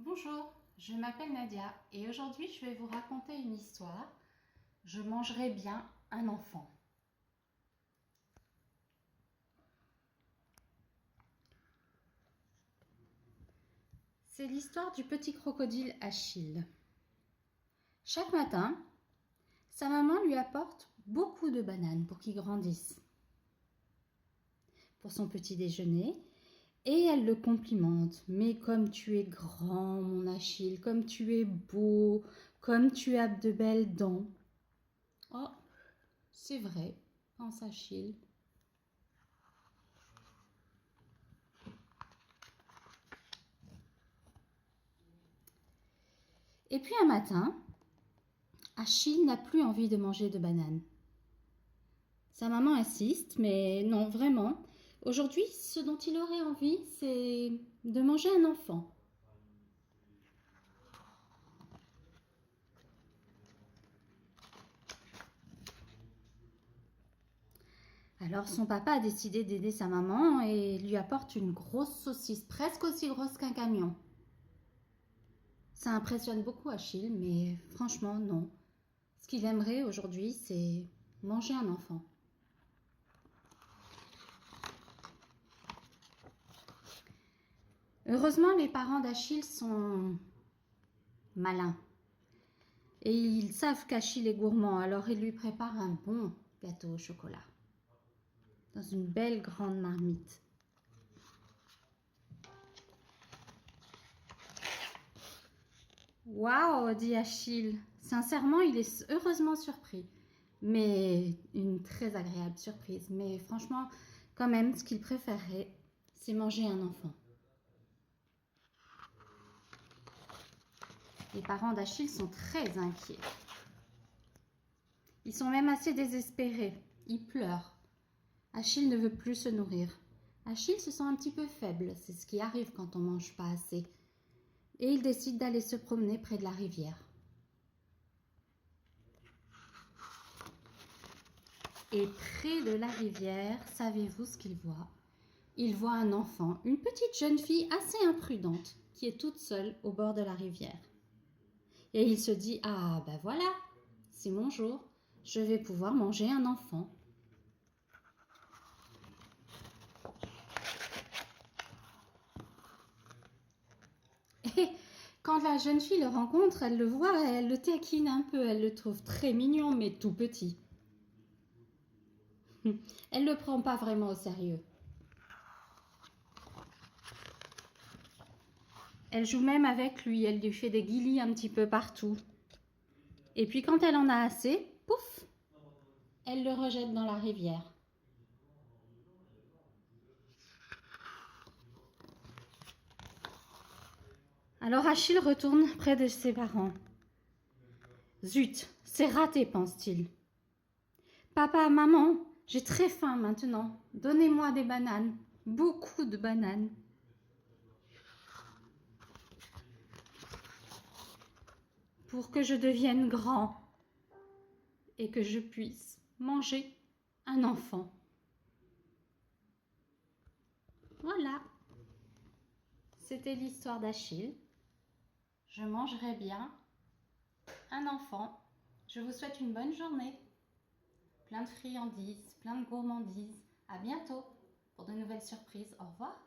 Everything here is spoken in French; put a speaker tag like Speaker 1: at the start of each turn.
Speaker 1: Bonjour, je m'appelle Nadia et aujourd'hui je vais vous raconter une histoire. Je mangerai bien un enfant. C'est l'histoire du petit crocodile Achille. Chaque matin, sa maman lui apporte beaucoup de bananes pour qu'il grandisse. Pour son petit déjeuner, et elle le complimente. Mais comme tu es grand, mon Achille, comme tu es beau, comme tu as de belles dents. Oh, c'est vrai, pense Achille. Et puis un matin, Achille n'a plus envie de manger de bananes. Sa maman insiste, mais non, vraiment. Aujourd'hui, ce dont il aurait envie, c'est de manger un enfant. Alors son papa a décidé d'aider sa maman et lui apporte une grosse saucisse, presque aussi grosse qu'un camion. Ça impressionne beaucoup Achille, mais franchement, non. Ce qu'il aimerait aujourd'hui, c'est manger un enfant. Heureusement, les parents d'Achille sont malins. Et ils savent qu'Achille est gourmand, alors ils lui préparent un bon gâteau au chocolat. Dans une belle grande marmite. Waouh, dit Achille. Sincèrement, il est heureusement surpris. Mais une très agréable surprise. Mais franchement, quand même, ce qu'il préférerait, c'est manger un enfant. Les parents d'Achille sont très inquiets. Ils sont même assez désespérés. Ils pleurent. Achille ne veut plus se nourrir. Achille se sent un petit peu faible. C'est ce qui arrive quand on ne mange pas assez. Et il décide d'aller se promener près de la rivière. Et près de la rivière, savez-vous ce qu'il voit? Il voit un enfant, une petite jeune fille assez imprudente, qui est toute seule au bord de la rivière. Et il se dit, ah ben voilà, c'est mon jour, je vais pouvoir manger un enfant. Et quand la jeune fille le rencontre, elle le voit, elle le taquine un peu, elle le trouve très mignon, mais tout petit. Elle ne le prend pas vraiment au sérieux. Elle joue même avec lui, elle lui fait des guilis un petit peu partout. Et puis quand elle en a assez, pouf, elle le rejette dans la rivière. Alors Achille retourne près de ses parents. Zut, c'est raté, pense-t-il. Papa, maman, j'ai très faim maintenant. Donnez-moi des bananes, beaucoup de bananes. Pour que je devienne grand et que je puisse manger un enfant. Voilà, c'était l'histoire d'Achille. Je mangerai bien un enfant. Je vous souhaite une bonne journée. Plein de friandises, plein de gourmandises. À bientôt pour de nouvelles surprises. Au revoir.